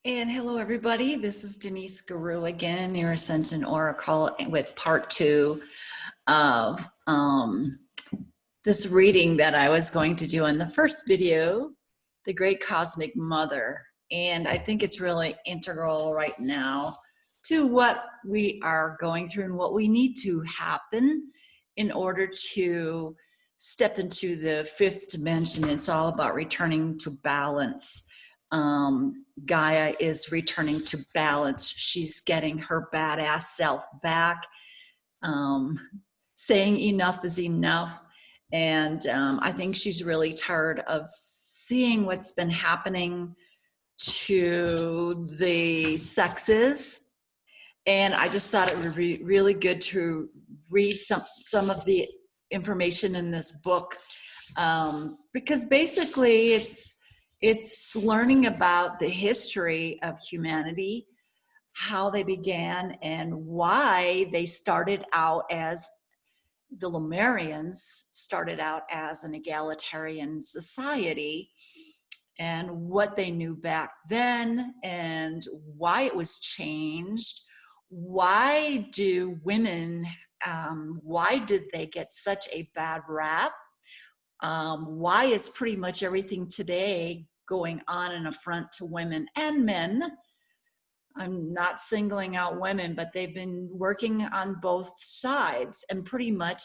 And hello, everybody. This is Denise Guru again, your Ascension Oracle, with part two of this reading that I was going to do in the first video, The Great Cosmic Mother. And I think it's really integral right now to what we are going through and what we need to happen in order to step into the fifth dimension. It's all about returning to balance. Gaia is returning to balance. She's getting her badass self back, saying enough is enough. And I think she's really tired of seeing what's been happening to the sexes. And I just thought it would be really good to read some of the information in this book, because basically it's learning about the history of humanity, how they began, and why they started out as the Lemurians started out as an egalitarian society, and what they knew back then, and why it was changed. Why do women, why did they get such a bad rap? Why is pretty much everything today going on an affront to women and men? I'm not singling out women, but they've been working on both sides and pretty much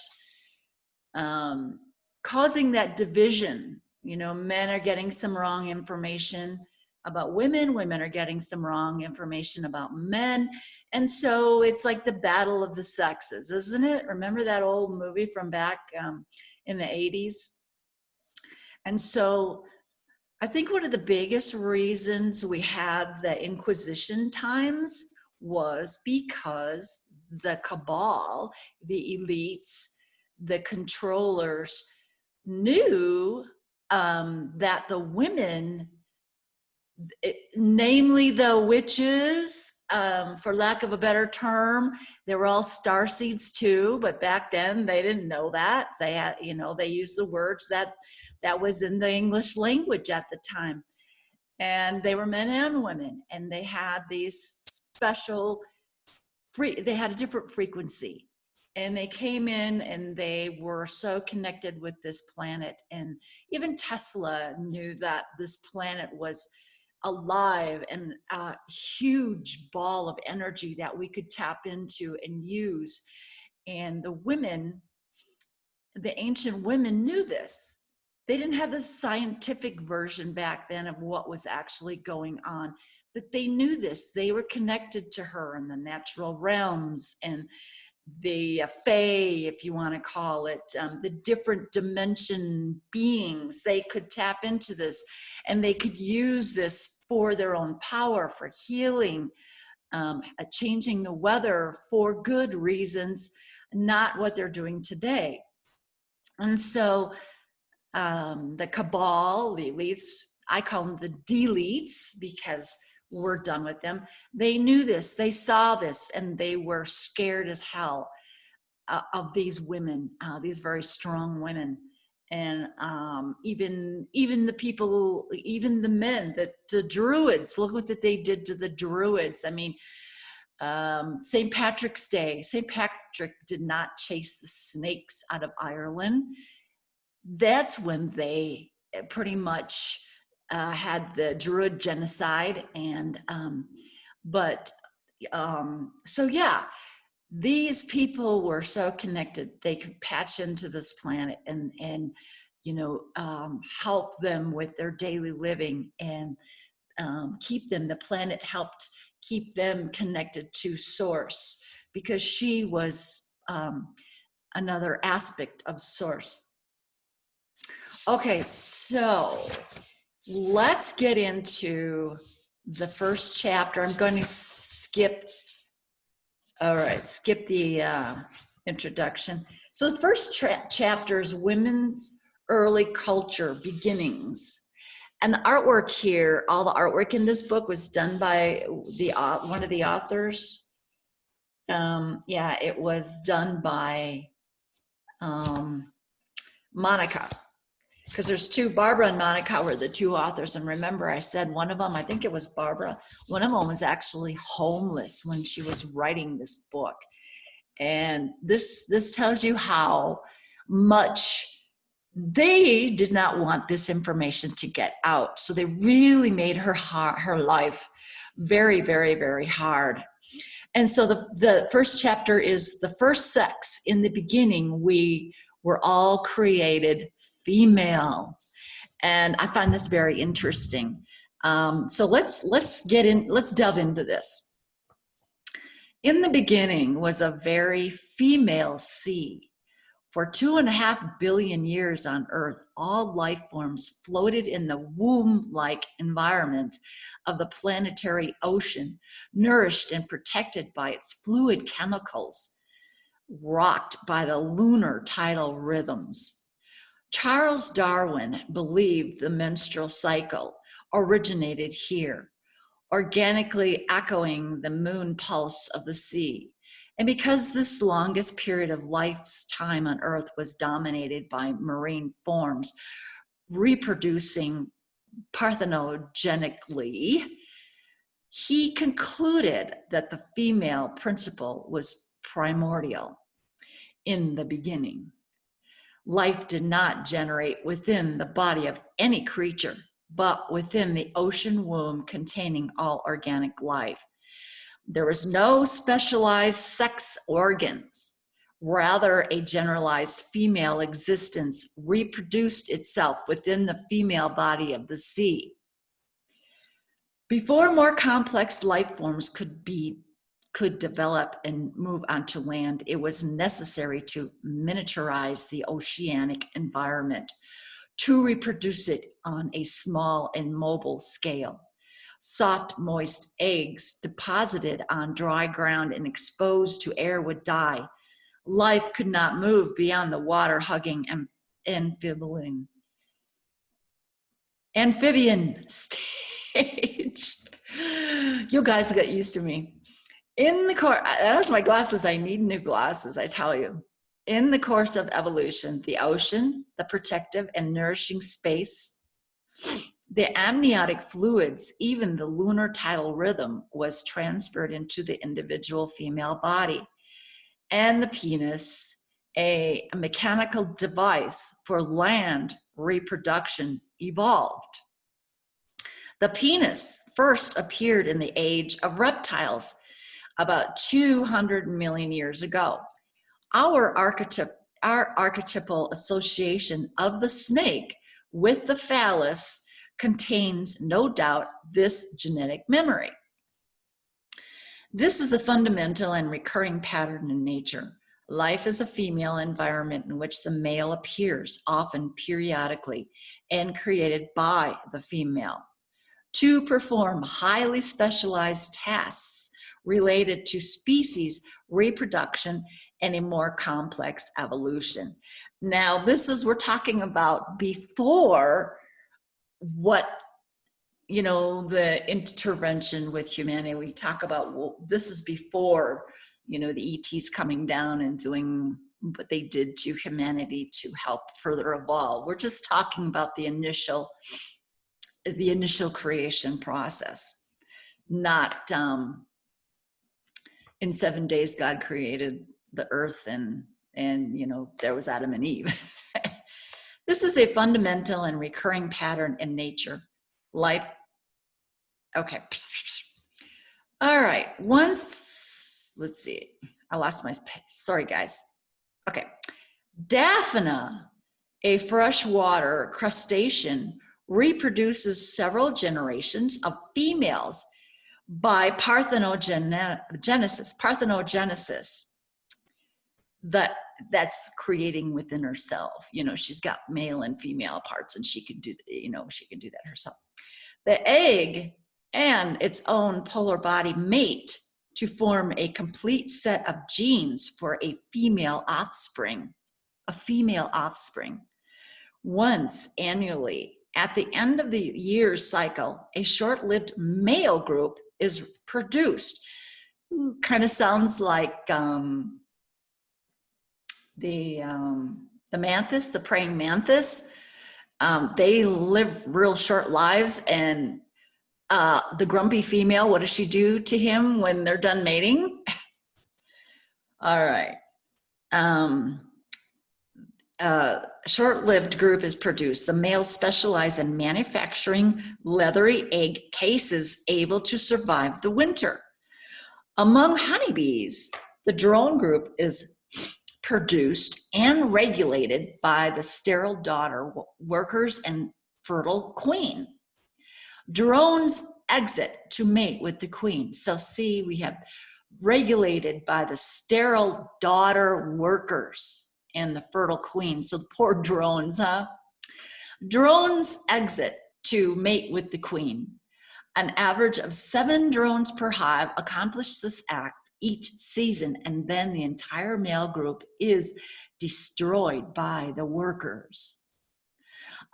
causing that division. You know, men are getting some wrong information about women, women are getting some wrong information about men. And so it's like the battle of the sexes, isn't it? Remember that old movie from back in the 80s? And so I think one of the biggest reasons we had the Inquisition times was because the cabal, the elites, the controllers knew that the women, namely the witches, for lack of a better term, they were all starseeds too, but back then they didn't know that. They had, you know, they used the words that was in the English language at the time. And they were men and women, and they had these special, they had a different frequency. And they came in and they were so connected with this planet. And even Tesla knew that this planet was alive and a huge ball of energy that we could tap into and use. And the women, the ancient women, knew this. They didn't have the scientific version back then of what was actually going on, but they knew this. They were connected to her in the natural realms and the fae, if you want to call it, the different dimension beings. They could tap into this and they could use this for their own power, for healing, changing the weather for good reasons, not what they're doing today. And so the cabal, the elites, I call them the deletes because we're done with them. They knew this, they saw this, and they were scared as hell of these women, these very strong women. And even the people, even the men, the druids, look what they did to the druids. I mean, St. Patrick's Day, St. Patrick did not chase the snakes out of Ireland. That's when they pretty much had the Druid genocide. And so yeah, these people were so connected. They could patch into this planet and you know, help them with their daily living and keep them. The planet helped keep them connected to Source because she was another aspect of Source. Okay, so let's get into the first chapter. I'm going to skip the introduction. So the first chapter is Women's Early Culture Beginnings. And the artwork here, all the artwork in this book was done by one of the authors. Yeah, it was done by Monica. because there's two, Barbara and Monica were the two authors. And remember, I said one of them, I think it was Barbara, one of them was actually homeless when she was writing this book. And this tells you how much they did not want this information to get out. So they really made her life very, very, very hard. And so the first chapter is the first sex. In the beginning, we were all created female. And I find this very interesting. So let's delve into this. In the beginning was a very female sea. For 2.5 billion years on Earth, all life forms floated in the womb-like environment of the planetary ocean, nourished and protected by its fluid chemicals, rocked by the lunar tidal rhythms. Charles Darwin believed the menstrual cycle originated here, organically echoing the moon pulse of the sea. And because this longest period of life's time on Earth was dominated by marine forms, reproducing parthenogenically, he concluded that the female principle was primordial. In the beginning, life did not generate within the body of any creature, but within the ocean womb containing all organic life. There was no specialized sex organs. Rather, a generalized female existence reproduced itself within the female body of the sea. Before more complex life forms could develop and move onto land, it was necessary to miniaturize the oceanic environment to reproduce it on a small and mobile scale. Soft, moist eggs deposited on dry ground and exposed to air would die. Life could not move beyond the water-hugging amphibian stage. You guys get used to me. In the course, that's my glasses. I need new glasses, I tell you. In the course of evolution, the ocean, the protective and nourishing space, the amniotic fluids, even the lunar tidal rhythm was transferred into the individual female body. And the penis, a mechanical device for land reproduction, evolved. The penis first appeared in the age of reptiles about 200 million years ago. Our archetypal association of the snake with the phallus contains, no doubt, this genetic memory. This is a fundamental and recurring pattern in nature. Life is a female environment in which the male appears, often periodically, and created by the female, to perform highly specialized tasks related to species reproduction and a more complex evolution. Now, we're talking about before what, the intervention with humanity. We talk about, well, this is before, the ETs coming down and doing what they did to humanity to help further evolve. We're just talking about the initial creation process, not in 7 days God created the earth and there was Adam and Eve. This is a fundamental and recurring pattern in nature. Life, okay. All right, let's see. I lost my space. Sorry, guys. Okay. Daphna, a freshwater crustacean, reproduces several generations of females by parthenogenesis. That's creating within herself. She's got male and female parts, and she can do that herself. The egg and its own polar body mate to form a complete set of genes for a female offspring. Once annually, at the end of the year's cycle, a short-lived male group is produced. Kind of sounds like the mantis, the praying mantis. They live real short lives, and the grumpy female, what does she do to him when they're done mating? All right. Short-lived group is produced. The males specialize in manufacturing leathery egg cases able to survive the winter. Among honeybees, the drone group is produced and regulated by the sterile daughter workers and fertile queen. Drones exit to mate with the queen. So see, we have regulated by the sterile daughter workers and the fertile queen. So the poor drones, huh? Drones exit to mate with the queen. An average of 7 drones per hive accomplish this act each season, and then the entire male group is destroyed by the workers.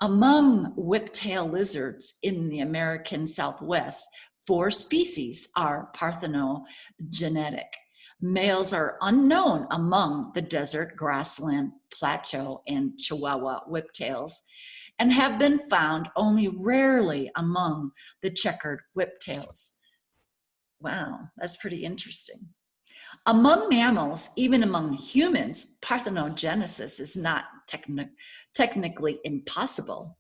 Among whiptail lizards in the American Southwest, 4 species are parthenogenetic. Males are unknown among the desert, grassland, plateau, and Chihuahua whiptails, and have been found only rarely among the checkered whiptails. Wow, that's pretty interesting. Among mammals, even among humans, parthenogenesis is not technically impossible.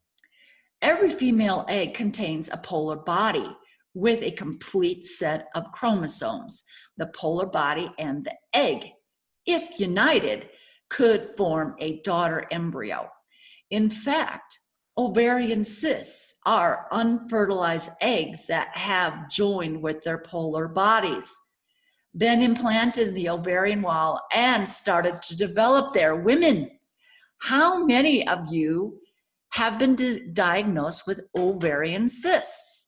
Every female egg contains a polar body with a complete set of chromosomes. The polar body and the egg, if united, could form a daughter embryo. In fact, ovarian cysts are unfertilized eggs that have joined with their polar bodies, then implanted in the ovarian wall and started to develop there. Women, how many of you have been diagnosed with ovarian cysts?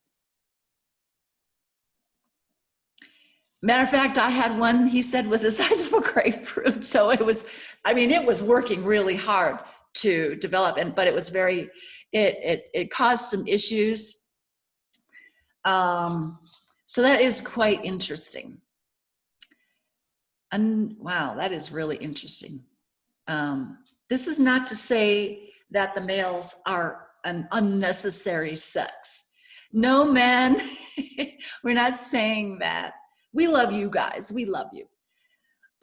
Matter of fact, I had one, he said, was the size of a grapefruit. So it was, I mean, it was working really hard to develop, but it was very, it caused some issues. So that is quite interesting. And wow, that is really interesting. This is not to say that the males are an unnecessary sex. No, men, we're not saying that. We love you guys, we love you.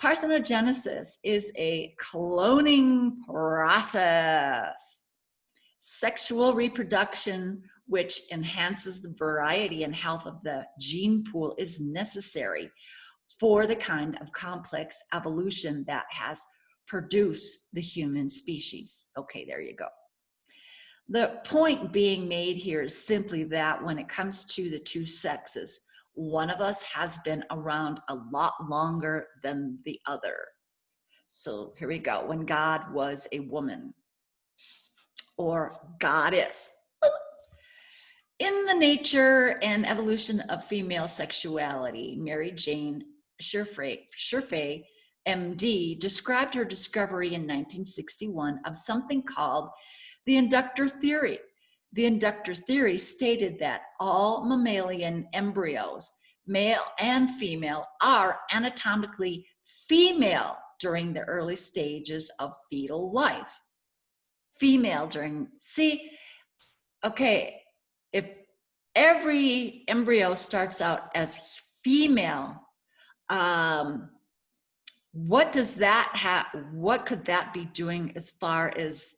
Parthenogenesis is a cloning process. Sexual reproduction, which enhances the variety and health of the gene pool, is necessary for the kind of complex evolution that has produced the human species. Okay, there you go. The point being made here is simply that when it comes to the two sexes, one of us has been around a lot longer than the other. So here we go. When God was a woman or goddess. In the nature and evolution of female sexuality, Mary Jane Sherfay, MD, described her discovery in 1961 of something called the inductor theory. The inductor theory stated that all mammalian embryos, male and female, are anatomically female during the early stages of fetal life. Female during, see, okay, if every embryo starts out as female, what does that have, what could that be doing as far as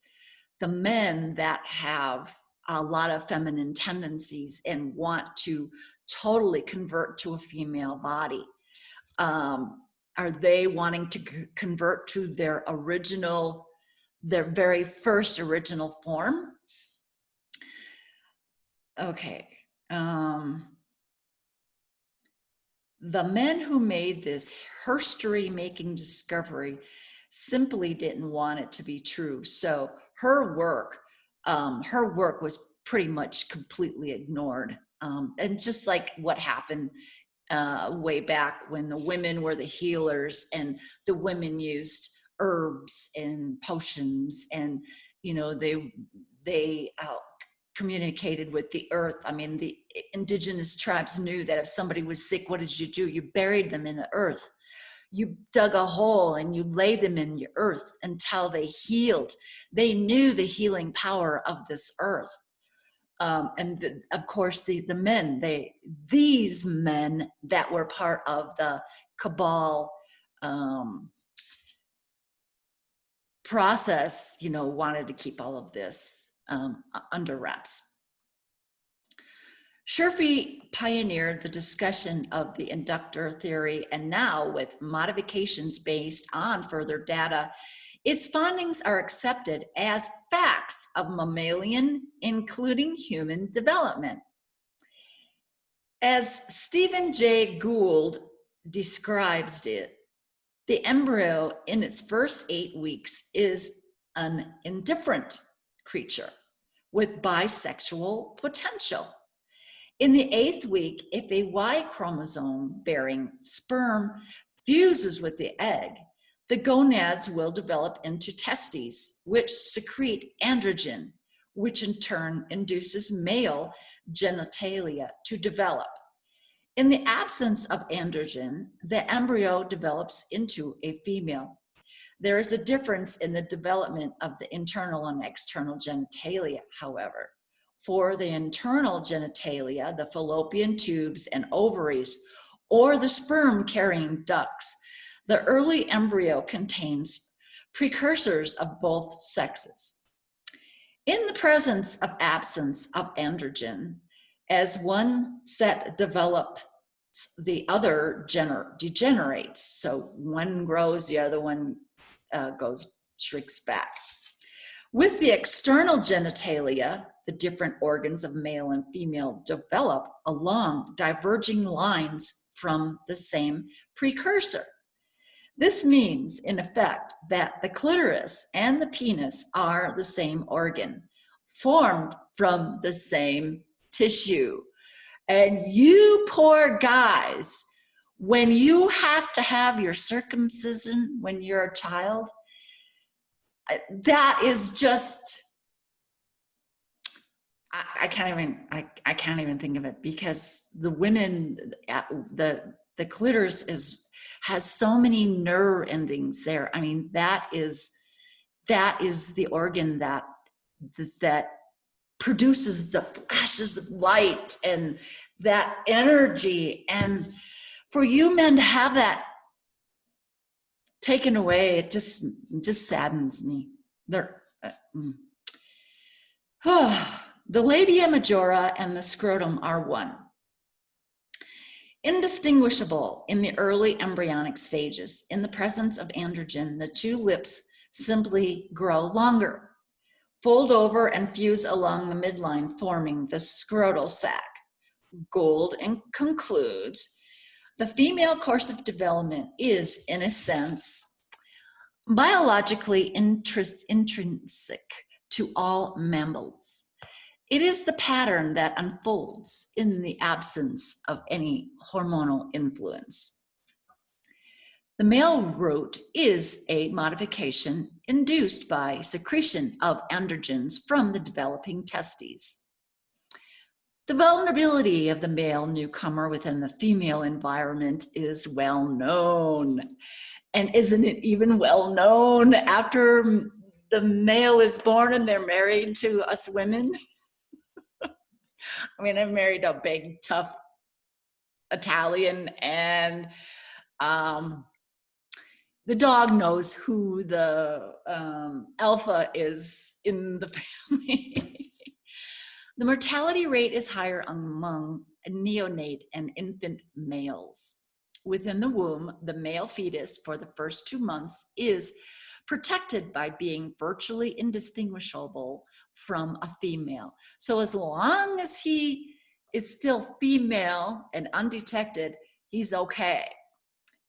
the men that have a lot of feminine tendencies and want to totally convert to a female body? Are they wanting to convert to their original, their very first original form? Okay. The men who made this herstory making discovery simply didn't want it to be true. So her work was pretty much completely ignored. And just like what happened way back when the women were the healers and the women used herbs and potions, and you know, they communicated with the earth. I mean, the indigenous tribes knew that if somebody was sick, what did you do? You buried them in the earth. You dug a hole and you laid them in the earth until they healed. They knew the healing power of this earth. Of course, the men, these men that were part of the Cabal process, wanted to keep all of this under wraps. Scherfy pioneered the discussion of the inductor theory, and now with modifications based on further data, its findings are accepted as facts of mammalian, including human development. As Stephen Jay Gould describes it, the embryo in its first 8 weeks is an indifferent creature with bisexual potential. In the 8th week, if a Y chromosome bearing sperm fuses with the egg, the gonads will develop into testes, which secrete androgen, which in turn induces male genitalia to develop. In the absence of androgen, the embryo develops into a female. There is a difference in the development of the internal and external genitalia, however. For the internal genitalia, the fallopian tubes and ovaries, or the sperm-carrying ducts, the early embryo contains precursors of both sexes. In the presence of absence of androgen, as one set develops, the other degenerates. So one grows, the other one shrinks back. With the external genitalia, the different organs of male and female develop along diverging lines from the same precursor. This means, in effect, that the clitoris and the penis are the same organ, formed from the same tissue. And you poor guys, when you have to have your circumcision when you're a child, that is just, I can't even think of it, because the women, the clitoris has so many nerve endings there. I mean, that is the organ that produces the flashes of light and that energy. And for you men to have that taken away, it just saddens me. The labia majora and the scrotum are one. Indistinguishable in the early embryonic stages, in the presence of androgen, the two lips simply grow longer, fold over and fuse along the midline, forming the scrotal sac. Gould concludes, the female course of development is, in a sense, biologically intrinsic to all mammals. It is the pattern that unfolds in the absence of any hormonal influence. The male root is a modification induced by secretion of androgens from the developing testes. The vulnerability of the male newcomer within the female environment is well known. And isn't it even well known after the male is born and they're married to us women? I mean, I married a big, tough Italian, and the dog knows who the alpha is in the family. The mortality rate is higher among neonate and infant males. Within the womb, the male fetus for the first 2 months is protected by being virtually indistinguishable from a female. So as long as he is still female and undetected, he's okay.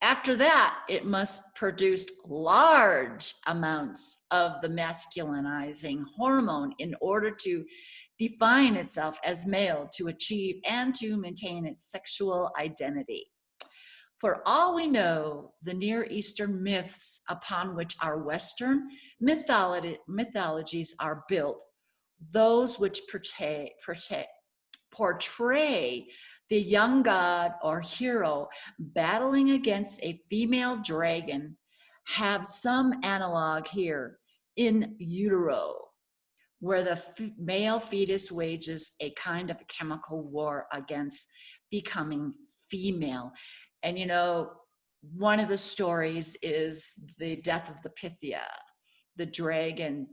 After that, it must produce large amounts of the masculinizing hormone in order to define itself as male, to achieve and to maintain its sexual identity. For all we know, the Near Eastern myths upon which our Western mythologies are built, those which portray the young god or hero battling against a female dragon have some analog here in utero, where the male fetus wages a kind of a chemical war against becoming female. And you know, one of the stories is the death of the Pythia, the dragon,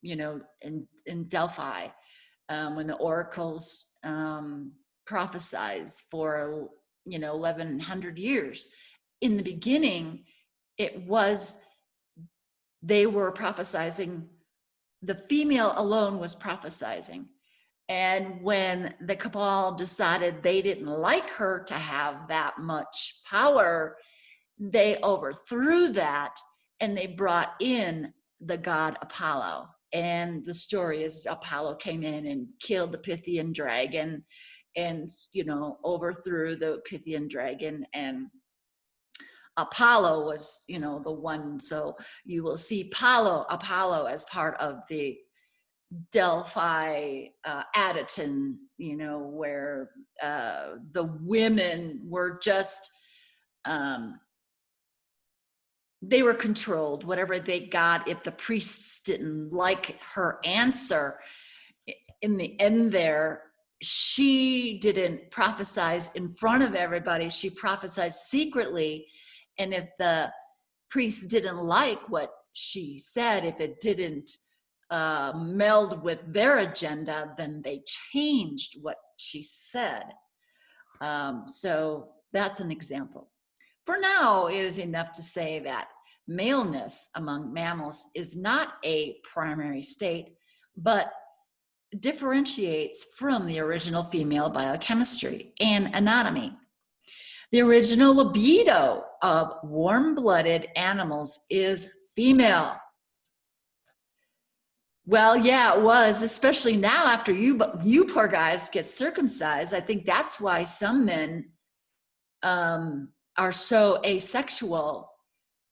you know, in Delphi, when the oracles prophesies for, you know, 1100 years. In the beginning, they were prophesizing, the female alone was prophesizing. And when the cabal decided they didn't like her to have that much power, they overthrew that and they brought in the god Apollo. And the story is Apollo came in and killed the Pythian dragon and, you know, overthrew the Pythian dragon, and Apollo was, you know, the one. So you will see Apollo as part of the Delphi Adyton, you know, where the women were just, they were controlled, whatever they got. If the priests didn't like her answer in the end there, she didn't prophesize in front of everybody. She prophesied secretly. And if the priests didn't like what she said, if it didn't meld with their agenda, then they changed what she said. So that's an example. For now, it is enough to say that maleness among mammals is not a primary state, but differentiates from the original female biochemistry and anatomy. The original libido of warm-blooded animals is female. Well, yeah, it was, especially now after you poor guys get circumcised. I think that's why some men are so asexual.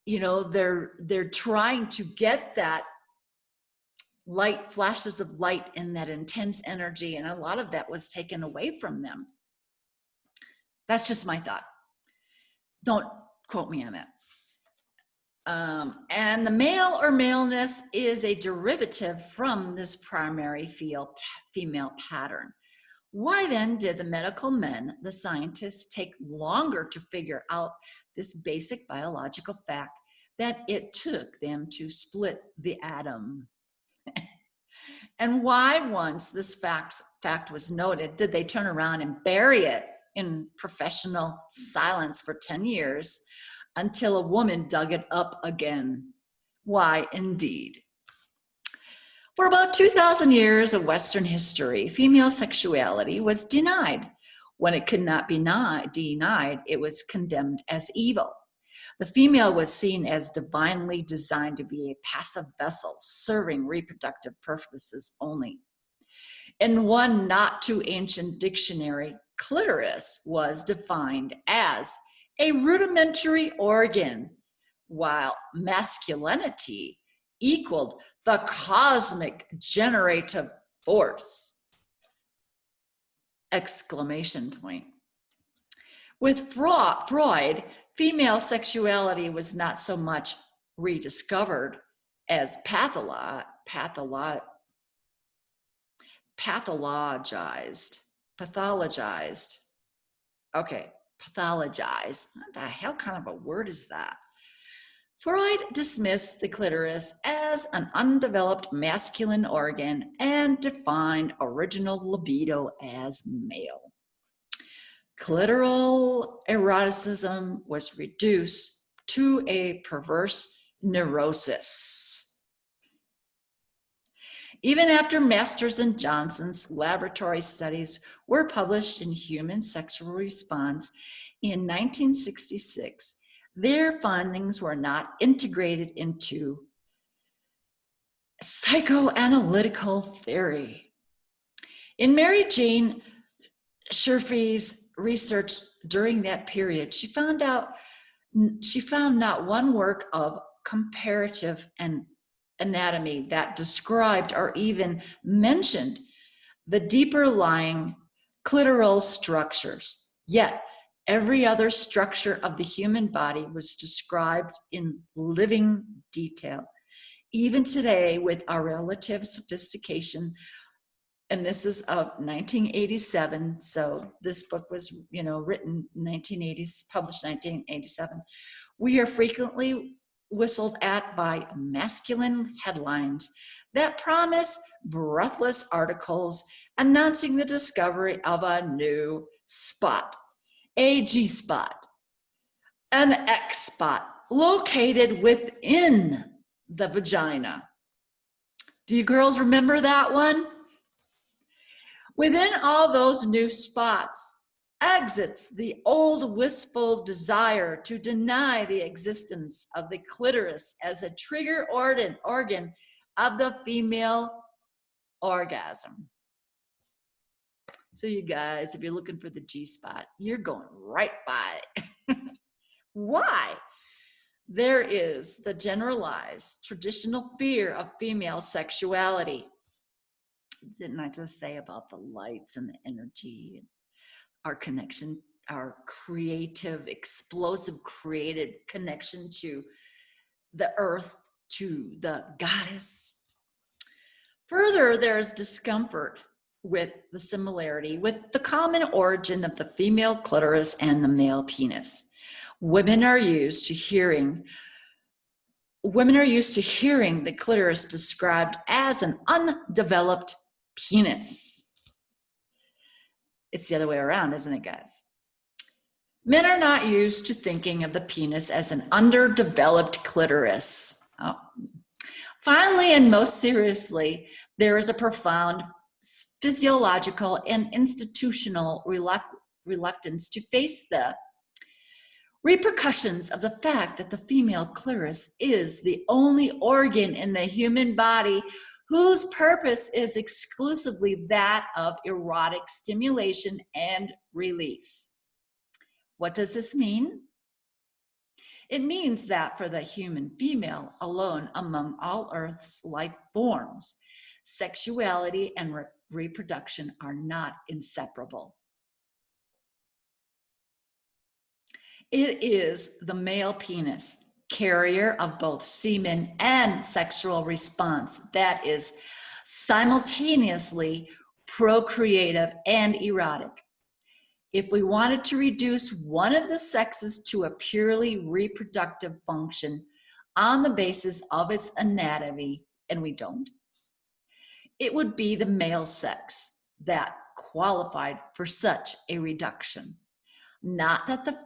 You know, they're trying to get that light, flashes of light and that intense energy, and a lot of that was taken away from them. That's just my thought. Don't quote me on that. And the male or maleness is a derivative from this primary female pattern. Why then did the medical men, the scientists, take longer to figure out this basic biological fact that it took them to split the atom? And why, once this fact was noted, did they turn around and bury it in professional silence for 10 years until a woman dug it up again? Why, indeed. For about 2,000 years of Western history, female sexuality was denied. When it could not be denied, it was condemned as evil. The female was seen as divinely designed to be a passive vessel, serving reproductive purposes only. In one not too ancient dictionary, clitoris was defined as a rudimentary organ, while masculinity equaled the cosmic generative force! Exclamation point. With Freud, female sexuality was not so much rediscovered as pathologized. Okay, pathologized. What the hell kind of a word is that? Freud dismissed the clitoris as an undeveloped masculine organ and defined original libido as male. Clitoral eroticism was reduced to a perverse neurosis. Even after Masters and Johnson's laboratory studies were published in Human Sexual Response in 1966, their findings were not integrated into psychoanalytical theory. In Mary Jane Sherfy's research during that period, she found not one work of comparative anatomy that described or even mentioned the deeper lying clitoral structures. Yet, every other structure of the human body was described in living detail. Even today, with our relative sophistication, and this is of 1987, so this book was, written 1980, published 1987, we are frequently whistled at by masculine headlines that promise breathless articles announcing the discovery of a new spot, a G spot, an X spot located within the vagina. Do you girls remember that one? Within all those new spots exits the old wistful desire to deny the existence of the clitoris as a trigger organ of the female orgasm. So you guys, if you're looking for the G spot, you're going right by it. Why? There is the generalized traditional fear of female sexuality. Didn't I just say about the lights and the energy and our connection, our creative, explosive, creative connection to the earth, to the goddess? Further, there's discomfort with the similarity with the common origin of the female clitoris and the male penis. Women are used to hearing the clitoris described as an undeveloped penis. It's the other way around, isn't it, guys? Men are not used to thinking of the penis as an underdeveloped clitoris. Oh. Finally, and most seriously, there is a profound physiological and institutional reluctance to face the repercussions of the fact that the female clitoris is the only organ in the human body whose purpose is exclusively that of erotic stimulation and release. What does this mean? It means that for the human female alone among all Earth's life forms, sexuality and reproduction are not inseparable. It is the male penis, carrier of both semen and sexual response, that is simultaneously procreative and erotic. If we wanted to reduce one of the sexes to a purely reproductive function on the basis of its anatomy, and we don't, it would be the male sex that qualified for such a reduction. Not the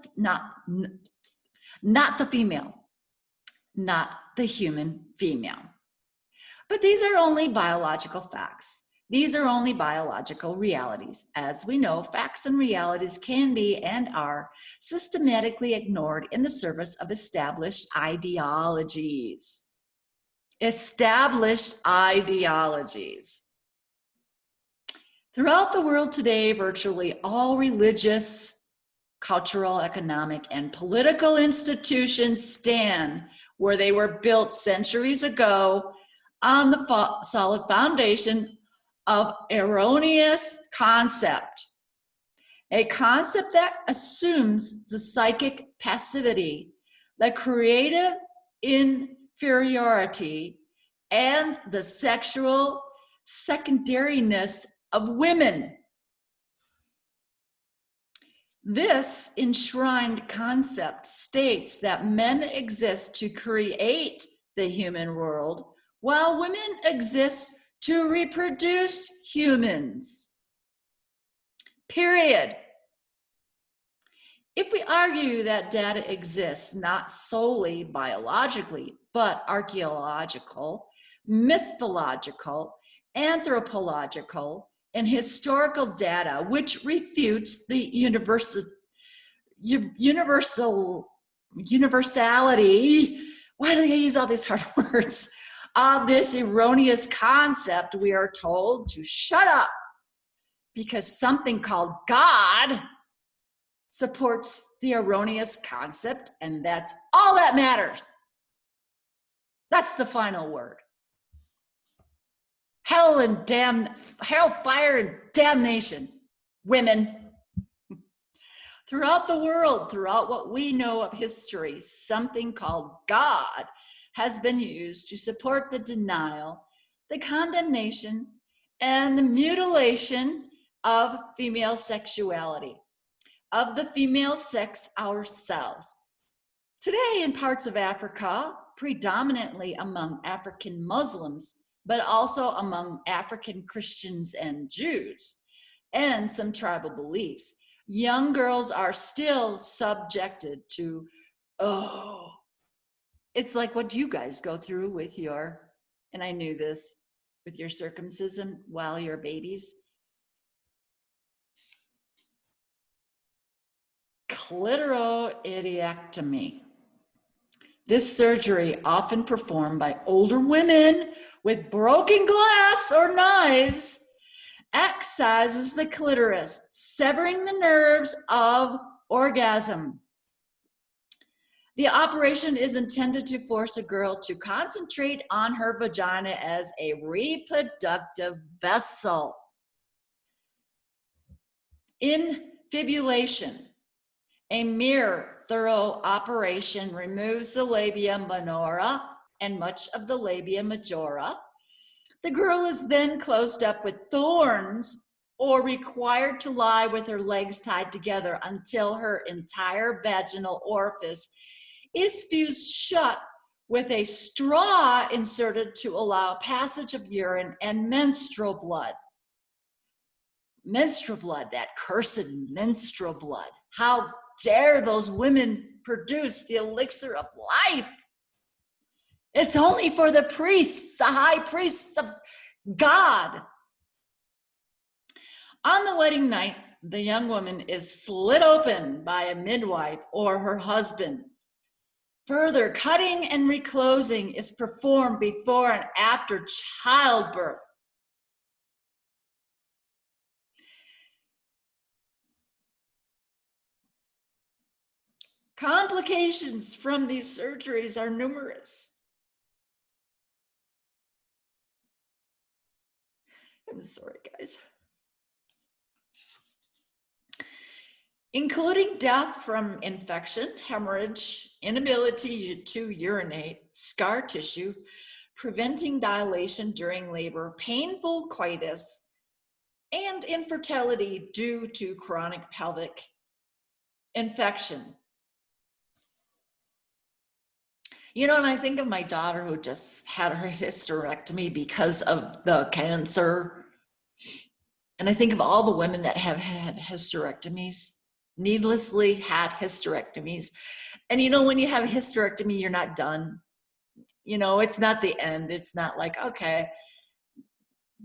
female, not the human female. But these are only biological facts. These are only biological realities. As we know, facts and realities can be and are systematically ignored in the service of established ideologies. Established ideologies. Throughout the world today, virtually all religious, cultural, economic, and political institutions stand where they were built centuries ago on the solid foundation of erroneous concept. A concept that assumes the psychic passivity, the creative inferiority, and the sexual secondariness of women. This enshrined concept states that men exist to create the human world, while women exist to reproduce humans. Period. If we argue that data exists not solely biologically, but archaeological, mythological, anthropological, and historical data, which refutes the universality, why do they use all these hard words, of this erroneous concept, we are told to shut up because something called God supports the erroneous concept, and that's all that matters. That's the final word. Hell, fire, and damnation, women. Throughout the world, throughout what we know of history, something called God has been used to support the denial, the condemnation, and the mutilation of female sexuality, of the female sex ourselves. Today, in parts of Africa, predominantly among African Muslims, but also among African Christians and Jews, and some tribal beliefs, young girls are still subjected to, oh, it's like what you guys go through with your, and I knew this, with your circumcision while you're babies. Clitoridectomy. This surgery, often performed by older women with broken glass or knives, excises the clitoris, severing the nerves of orgasm. The operation is intended to force a girl to concentrate on her vagina as a reproductive vessel. Infibulation. A mere thorough operation removes the labia minora and much of the labia majora. The girl is then closed up with thorns or required to lie with her legs tied together until her entire vaginal orifice is fused shut with a straw inserted to allow passage of urine and menstrual blood. Menstrual blood, that cursed menstrual blood. How dare those women produce the elixir of life? It's only for the priests, the high priests of God. On the wedding night, the young woman is slit open by a midwife or her husband. Further, cutting and reclosing is performed before and after childbirth. Complications from these surgeries are numerous. I'm sorry, guys. Including death from infection, hemorrhage, inability to urinate, scar tissue, preventing dilation during labor, painful coitus, and infertility due to chronic pelvic infection. You know, and I think of my daughter who just had her hysterectomy because of the cancer. And I think of all the women that have had hysterectomies, needlessly had hysterectomies. And you know, when you have a hysterectomy, you're not done. You know, it's not the end. It's not like, okay,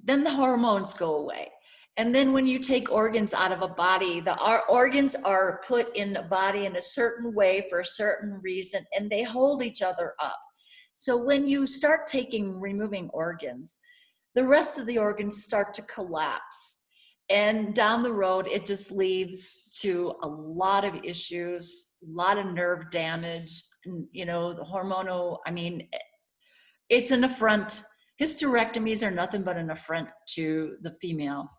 then the hormones go away. And then when you take organs out of a body, our organs are put in the body in a certain way for a certain reason, and they hold each other up. So when you start removing organs, the rest of the organs start to collapse. And down the road, it just leads to a lot of issues, a lot of nerve damage, and, you know, the hormonal, I mean, it's an affront. Hysterectomies are nothing but an affront to the female.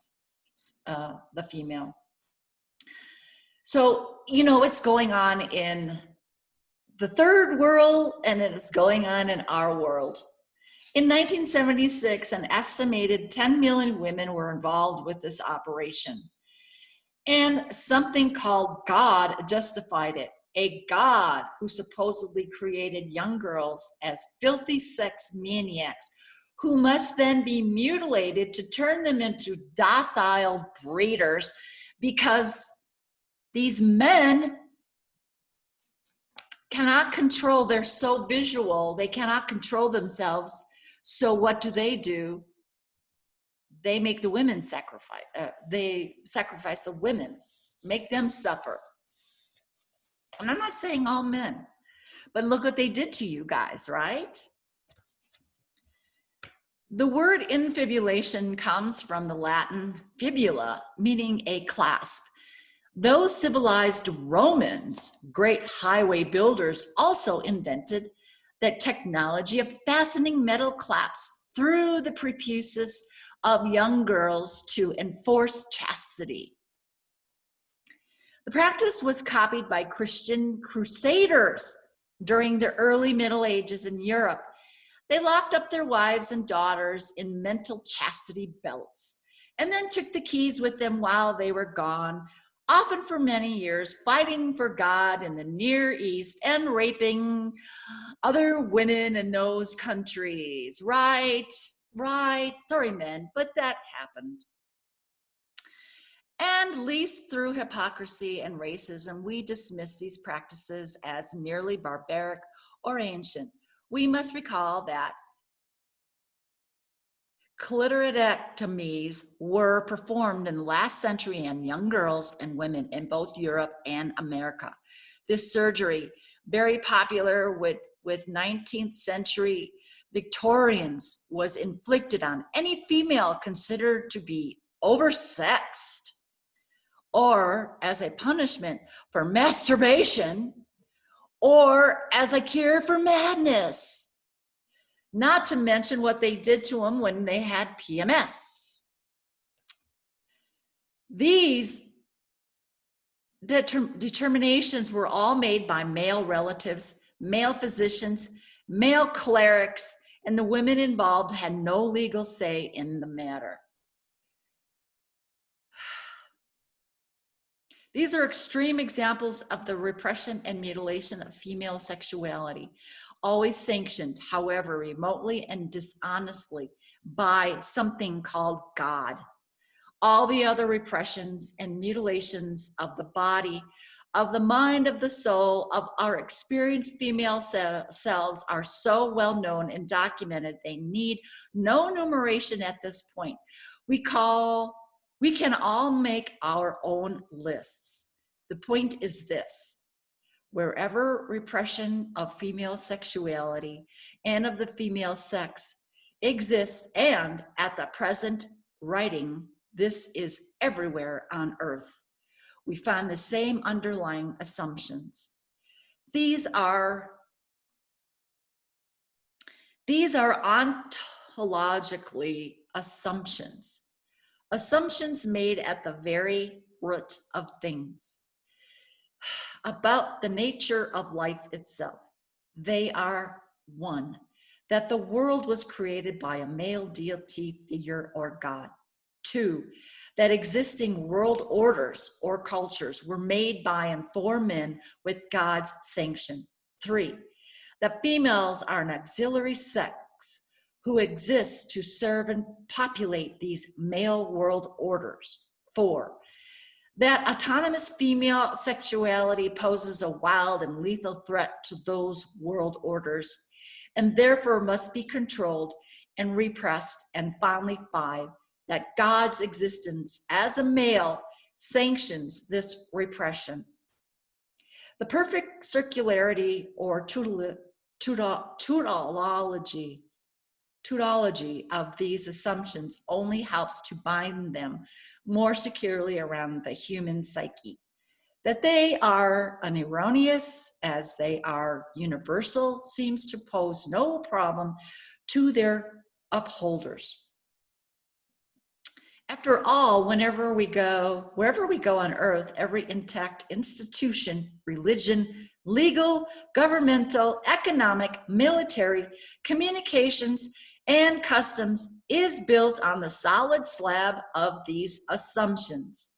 So, you know, it's going on in the third world and it's going on in our world. In 1976, an estimated 10 million women were involved with this operation. And something called God justified it. A God who supposedly created young girls as filthy sex maniacs who must then be mutilated to turn them into docile breeders because these men cannot control, they're so visual, they cannot control themselves. So what do? They make the women sacrifice, they sacrifice the women, make them suffer. And I'm not saying all men, but look what they did to you guys, right? The word infibulation comes from the Latin fibula, meaning a clasp. Those civilized Romans, great highway builders, also invented the technology of fastening metal clasps through the prepuces of young girls to enforce chastity. The practice was copied by Christian crusaders during the early Middle Ages in Europe. They locked up their wives and daughters in mental chastity belts and then took the keys with them while they were gone, often for many years, fighting for God in the Near East and raping other women in those countries. Right. Sorry, men, but that happened. And least through hypocrisy and racism, we dismiss these practices as merely barbaric or ancient. We must recall that clitoridectomies were performed in the last century on young girls and women in both Europe and America. This surgery, very popular with 19th century Victorians, was inflicted on any female considered to be oversexed or as a punishment for masturbation or as a cure for madness. Not to mention what they did to them when they had PMS. These determinations were all made by male relatives, male physicians, male clerics, and the women involved had no legal say in the matter. These are extreme examples of the repression and mutilation of female sexuality, always sanctioned, however, remotely and dishonestly by something called God. All the other repressions and mutilations of the body, of the mind, of the soul, of our experienced female selves are so well known and documented, they need no enumeration at this point. We can all make our own lists. The point is this: wherever repression of female sexuality and of the female sex exists, and at the present writing, this is everywhere on earth, we find the same underlying assumptions. These are ontologically assumptions made at the very root of things, about the nature of life itself. They are: one, that the world was created by a male deity figure or God. Two, that existing world orders or cultures were made by and for men with God's sanction. Three, that females are an auxiliary sex who exists to serve and populate these male world orders. Four, that autonomous female sexuality poses a wild and lethal threat to those world orders and therefore must be controlled and repressed. And finally, five, that God's existence as a male sanctions this repression. The perfect circularity or tautology of these assumptions only helps to bind them more securely around the human psyche. That they are erroneous as they are universal seems to pose no problem to their upholders. After all, wherever we go on earth, every intact institution, religion, legal, governmental, economic, military, communications, and customs is built on the solid slab of these assumptions.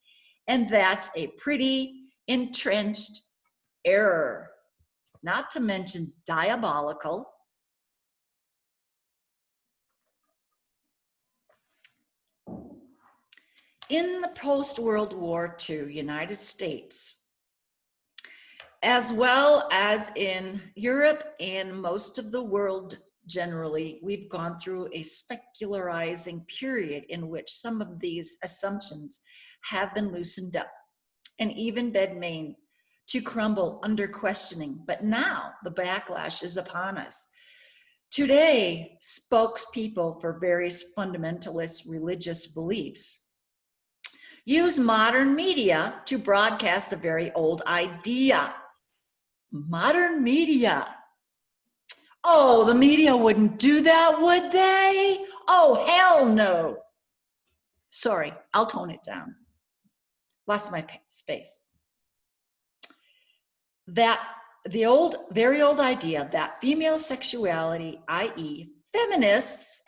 And that's a pretty entrenched error, not to mention diabolical. In the post-World War II United States, as well as in Europe and most of the world generally, we've gone through a specularizing period in which some of these assumptions have been loosened up and even been made to crumble under questioning. But now the backlash is upon us. Today, spokespeople for various fundamentalist religious beliefs use modern media to broadcast a very old idea. Modern media. Oh, the media wouldn't do that, would they? Oh, hell no. Sorry, I'll tone it down. Lost my space. that very old idea that female sexuality, i.e. feminists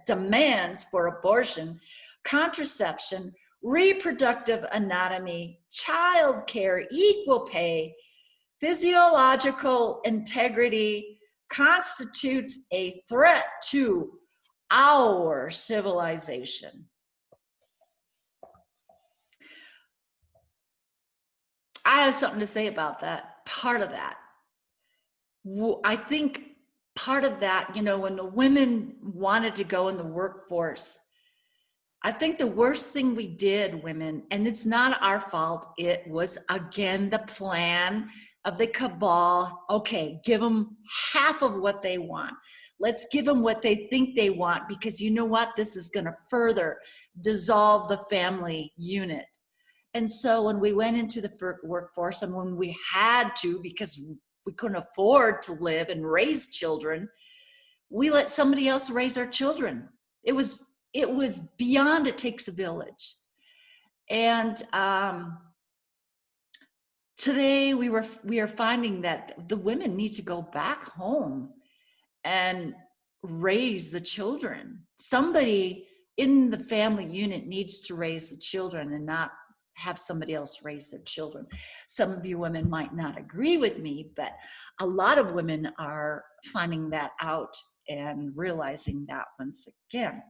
demands for abortion, contraception, reproductive anatomy, childcare, equal pay, physiological integrity constitutes a threat to our civilization. I have something to say about that. Part of that. I think part of that, you know, when the women wanted to go in the workforce, I think the worst thing we did, women, and it's not our fault, it was again the plan of the cabal. Okay, give them half of what they want. Let's give them what they think they want, because you know what? This is going to further dissolve the family unit. And so when we went into the workforce, and when we had to, because we couldn't afford to live and raise children, we let somebody else raise our children. It was beyond it takes a village. And today we are finding that the women need to go back home and raise the children. Somebody in the family unit needs to raise the children and not have somebody else raise their children. Some of you women might not agree with me, but a lot of women are finding that out and realizing that once again.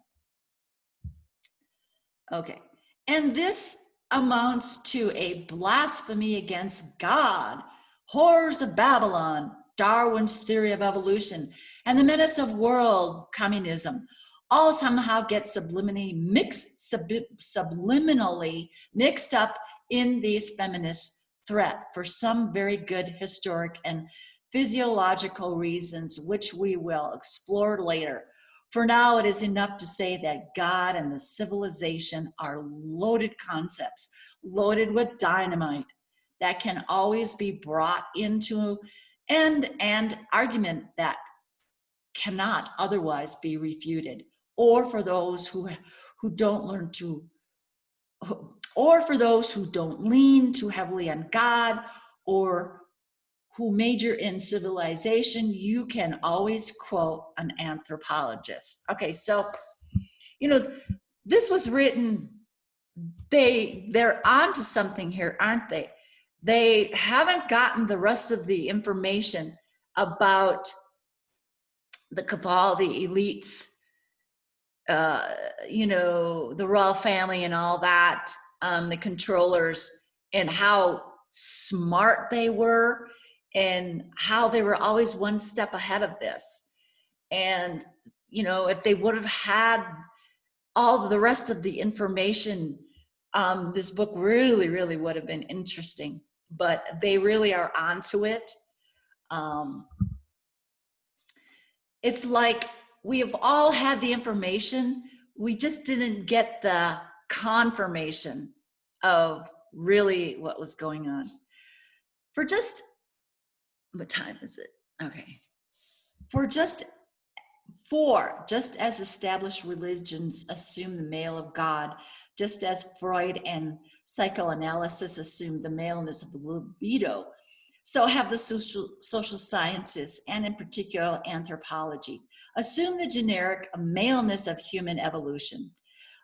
Okay, and this amounts to a blasphemy against God, horrors of Babylon, Darwin's theory of evolution, and the menace of world communism all somehow get subliminally mixed up in these feminist threat for some very good historic and physiological reasons, which we will explore later. For now, it is enough to say that God and the civilization are loaded concepts, loaded with dynamite that can always be brought into and argument that cannot otherwise be refuted, or for those who don't learn to, or for those who don't lean too heavily on God, or who major in civilization, you can always quote an anthropologist. Okay, so, you know, this was written, they're onto something here, aren't they? They haven't gotten the rest of the information about the cabal, the elites, you know, the royal family and all that, the controllers, and how smart they were and how they were always one step ahead of this. And, you know, if they would have had all the rest of the information, this book really, really would have been interesting. But they really are onto it. It's like we have all had the information, we just didn't get the confirmation of really what was going on. For just, what time is it? Okay. For just as established religions assume the male of God, just as Freud and psychoanalysis assume the maleness of the libido, so have the social sciences, and in particular anthropology, assume the generic maleness of human evolution.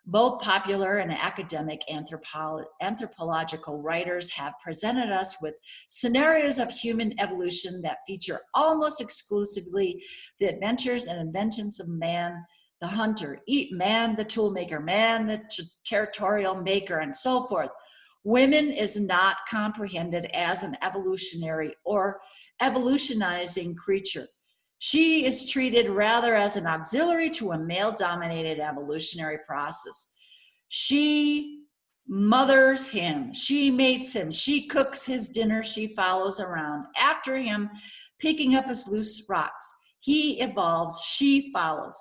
Both popular and academic anthropological writers have presented us with scenarios of human evolution that feature almost exclusively the adventures and inventions of man, the hunter, man, the toolmaker, man, the territorial maker, and so forth. Women is not comprehended as an evolutionary or evolutionizing creature. She is treated rather as an auxiliary to a male-dominated evolutionary process. She mothers him, she mates him, she cooks his dinner, she follows around after him, picking up his loose rocks. He evolves, she follows.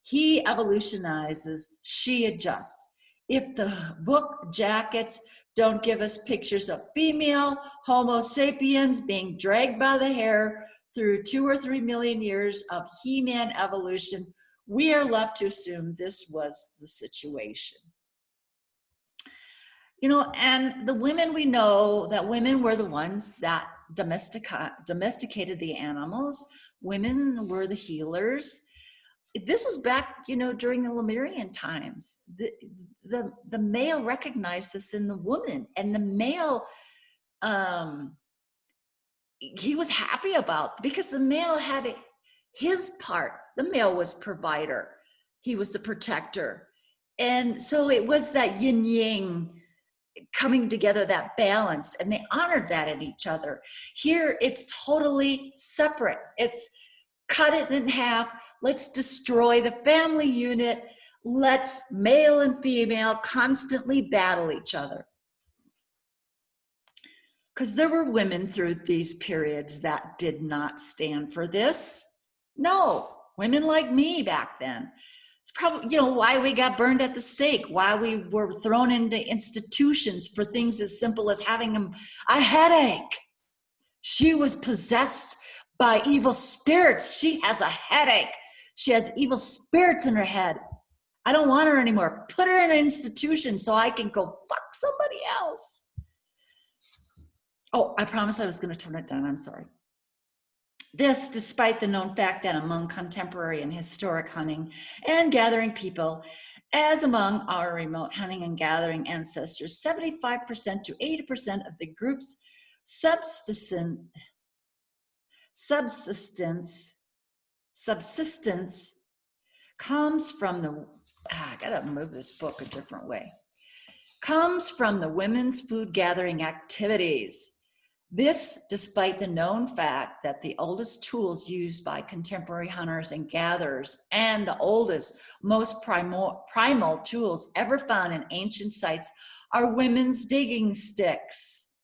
He evolutionizes, she adjusts. If the book jackets don't give us pictures of female Homo sapiens being dragged by the hair through 2 or 3 million years of He-Man evolution, we are left to assume this was the situation. You know, and the women, we know that women were the ones that domesticated the animals. Women were the healers. This was back, you know, during the Lemurian times. The male recognized this in the woman, and the male, um, he was happy about, because the male had his part. The male was provider. He was the protector. And so it was that yin yang coming together, that balance, and they honored that in each other. Here, it's totally separate. It's cut it in half. Let's destroy the family unit. Let's male and female constantly battle each other. Because there were women through these periods that did not stand for this. No, women like me back then. It's probably, you know, why we got burned at the stake, why we were thrown into institutions for things as simple as having a headache. She was possessed by evil spirits. She has a headache. She has evil spirits in her head. I don't want her anymore. Put her in an institution so I can go fuck somebody else. Oh, I promised I was going to turn it down. I'm sorry. This, despite the known fact that among contemporary and historic hunting and gathering people, as among our remote hunting and gathering ancestors, 75% to 80% of the group's subsistence comes from the, I gotta move this book a different way, comes from the women's food gathering activities. This, despite the known fact that the oldest tools used by contemporary hunters and gatherers, and the oldest, most primal tools ever found in ancient sites, are women's digging sticks.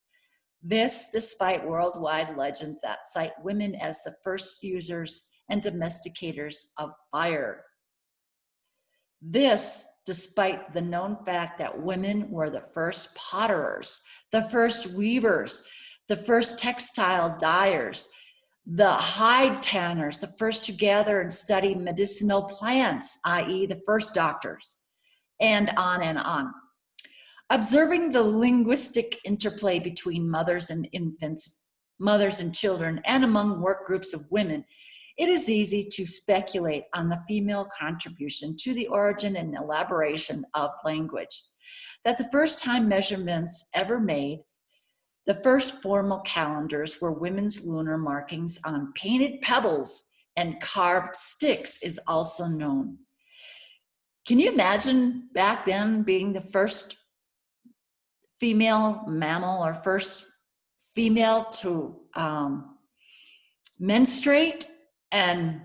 This, despite worldwide legend that cite women as the first users and domesticators of fire. This, despite the known fact that women were the first potterers, the first weavers, the first textile dyers, the hide tanners, the first to gather and study medicinal plants, i.e. the first doctors, and on and on. Observing the linguistic interplay between mothers and infants, mothers and children, and among work groups of women, it is easy to speculate on the female contribution to the origin and elaboration of language. That the first time measurements ever made, the first formal calendars were women's lunar markings on painted pebbles and carved sticks is also known. Can you imagine back then being the first female mammal or first female to menstruate and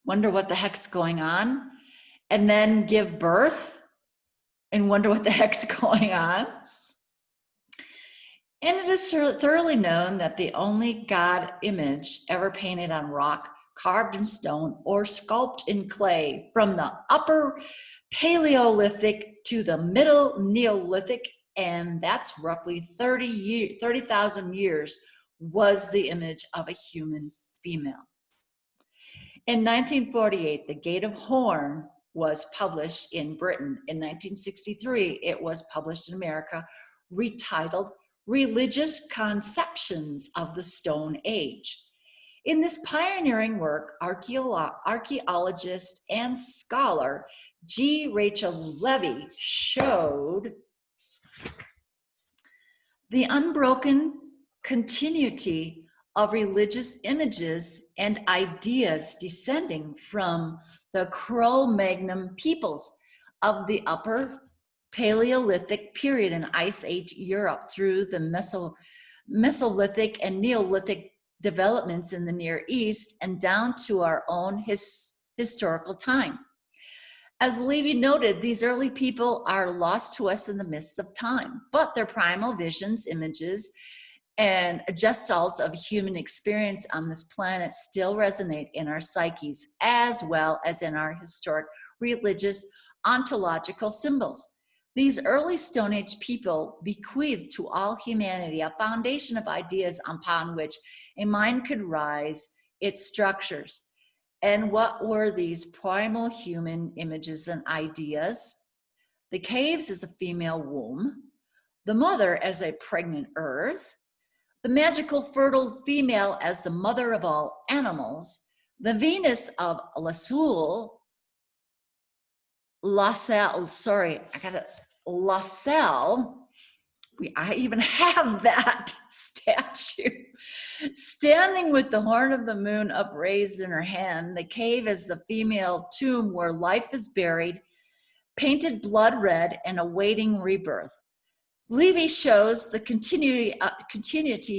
wonder what the heck's going on, and then give birth and wonder what the heck's going on? And it is thoroughly known that the only God image ever painted on rock, carved in stone, or sculpted in clay from the upper Paleolithic to the middle Neolithic, and that's roughly 30,000 years, was the image of a human female. In 1948, The Gate of Horn was published in Britain. In 1963, it was published in America, retitled Religious Conceptions of the Stone Age. In this pioneering work, archaeologist and scholar G. Rachel Levy showed the unbroken continuity of religious images and ideas descending from the Cro-Magnon peoples of the Upper Paleolithic period in Ice Age Europe through the Mesolithic and Neolithic developments in the Near East and down to our own historical time. As Levy noted, these early people are lost to us in the mists of time, but their primal visions, images, and gestalts of human experience on this planet still resonate in our psyches, as well as in our historic religious ontological symbols. These early Stone Age people bequeathed to all humanity a foundation of ideas upon which a mind could rise its structures. And what were these primal human images and ideas? The caves is a female womb. the mother as a pregnant earth, the magical fertile female as the mother of all animals, the Venus of Lassell, I even have that statue. Standing with the horn of the moon upraised in her hand, the cave is the female tomb where life is buried, painted blood red and awaiting rebirth. Levy shows the continuity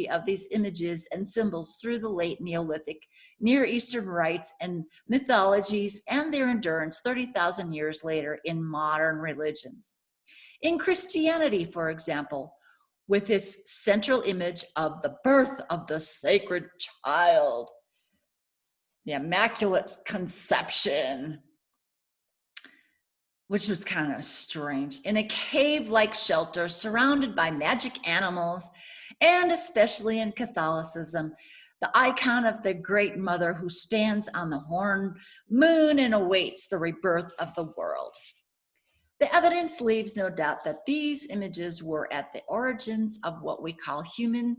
of these images and symbols through the late Neolithic, Near Eastern rites and mythologies, and their endurance 30,000 years later in modern religions. In Christianity, for example, with its central image of the birth of the sacred child, the Immaculate Conception, which was kind of strange, in a cave-like shelter surrounded by magic animals, and especially in Catholicism, the icon of the Great Mother who stands on the horned moon and awaits the rebirth of the world. The evidence leaves no doubt that these images were at the origins of what we call human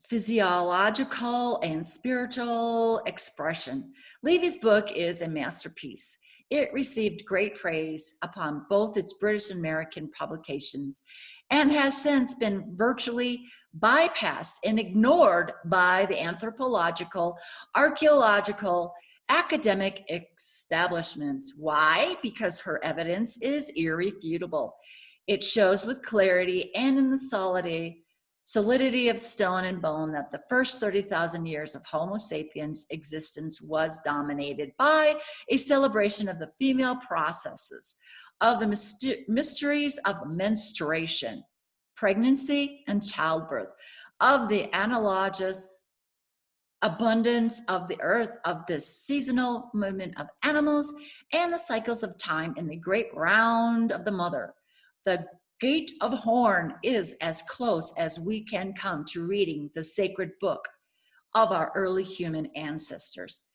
physiological and spiritual expression. Levy's book is a masterpiece. It received great praise upon both its British and American publications and has since been virtually bypassed and ignored by the anthropological, archaeological, academic establishments. Why? Because her evidence is irrefutable. It shows with clarity and in the solidity of stone and bone that the first 30,000 years of Homo sapiens existence was dominated by a celebration of the female processes, of the mysteries of menstruation, pregnancy, and childbirth, of the analogous abundance of the earth, of the seasonal movement of animals, and the cycles of time in the great round of the mother. The Gate of Horn is as close as we can come to reading the sacred book of our early human ancestors.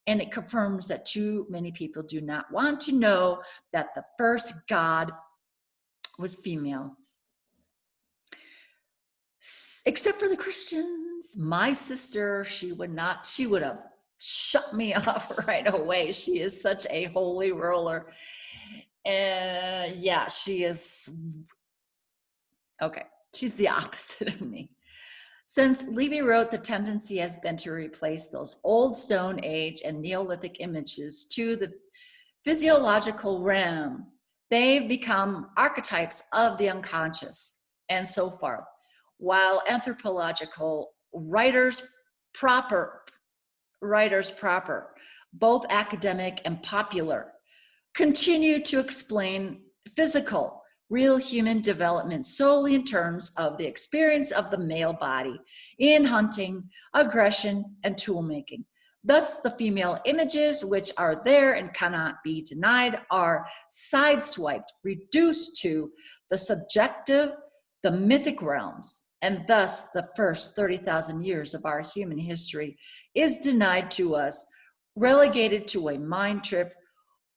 And it confirms that too many people do not want to know that the first God was female. Except for the Christians. My sister, she would have shut me off right away. She is such a holy roller. And yeah, she is, okay, she's the opposite of me. Since Levy wrote, the tendency has been to replace those old Stone Age and Neolithic images to the physiological realm. They've become archetypes of the unconscious and so forth. While anthropological writers proper, both academic and popular, continue to explain physical, real human development solely in terms of the experience of the male body in hunting, aggression, and tool making. Thus, the female images, which are there and cannot be denied, are sideswiped, reduced to the subjective, the mythic realms, and thus the first 30,000 years of our human history is denied to us, relegated to a mind trip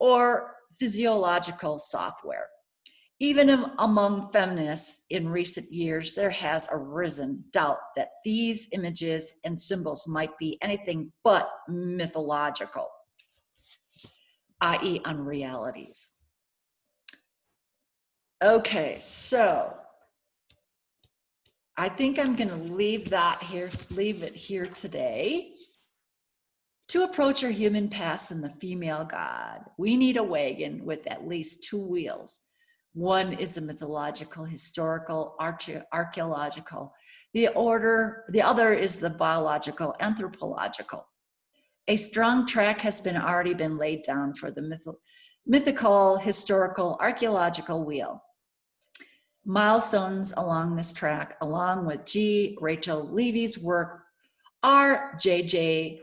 or physiological software. Even among feminists in recent years, there has arisen doubt that these images and symbols might be anything but mythological, i.e. unrealities. Okay, so I think I'm going to leave it here today. To approach our human past and the female God, we need a wagon with at least two wheels. One is the mythological, historical, archaeological. The other is the biological, anthropological. A strong track has already been laid down for the mythical, historical, archaeological wheel. Milestones along this track, along with G. Rachel Levy's work, are J.J.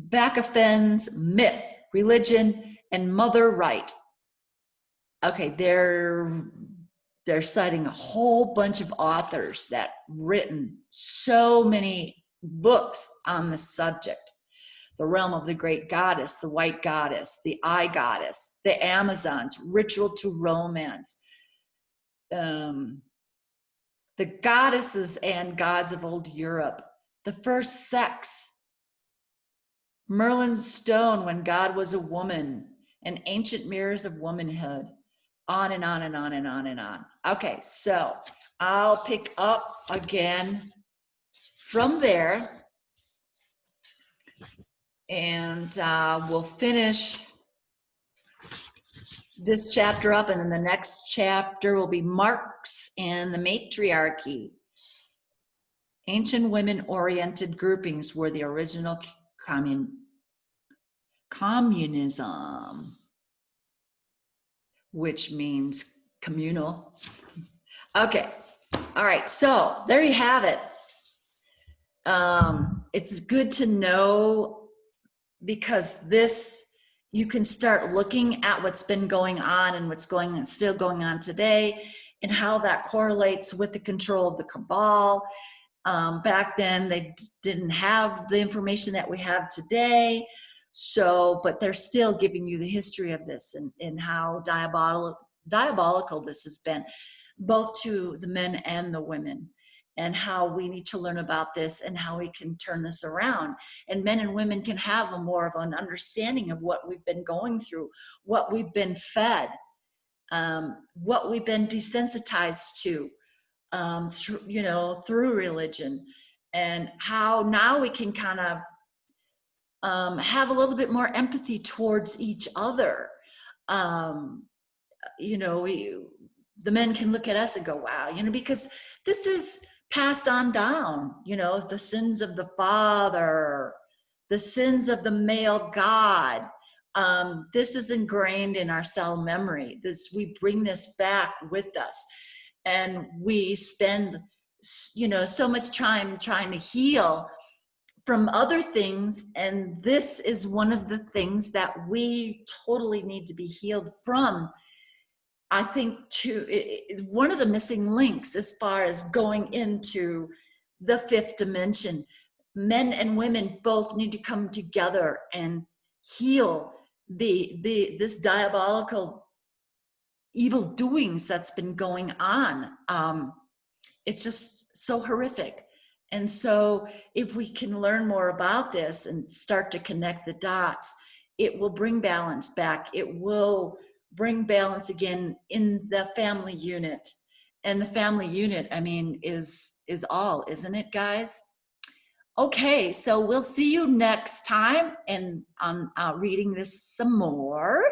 Bacofen's Myth, Religion, and Mother Right. Okay, they're citing a whole bunch of authors that written so many books on the subject. The Realm of the Great Goddess, the White Goddess, the Eye Goddess, the Amazons, Ritual to Romance, the goddesses and gods of old Europe, the first sex, Merlin's stone when God was a woman, and ancient mirrors of womanhood, on and on and on and on and on. Okay, so I'll pick up again from there, and we'll finish this chapter up, and then the next chapter will be Marx and the matriarchy. Ancient women-oriented groupings were the original communism, which means communal. Okay, all right, so there you have it. It's good to know, because this, you can start looking at what's been going on and what's still going on today, and how that correlates with the control of the cabal. Back then, they didn't have the information that we have today. So, but they're still giving you the history of this, and how diabolical this has been, both to the men and the women, and how we need to learn about this and how we can turn this around. And men and women can have a more of an understanding of what we've been going through, what we've been fed, what we've been desensitized to, through religion, and how now we can kind of have a little bit more empathy towards each other. The men can look at us and go, wow, because this is passed on down, the sins of the father, the sins of the male god. This is ingrained in our cell memory. We bring this back with us, and we spend, so much time trying to heal from other things, and this is one of the things that we totally need to be healed from. I think one of the missing links as far as going into the fifth dimension. Men and women both need to come together and heal this diabolical evil doings that's been going on. It's just so horrific. And so if we can learn more about this and start to connect the dots, it will bring balance back. It will bring balance again in the family unit. And the family unit, is all, isn't it, guys? Okay, so we'll see you next time, and I'm reading this some more.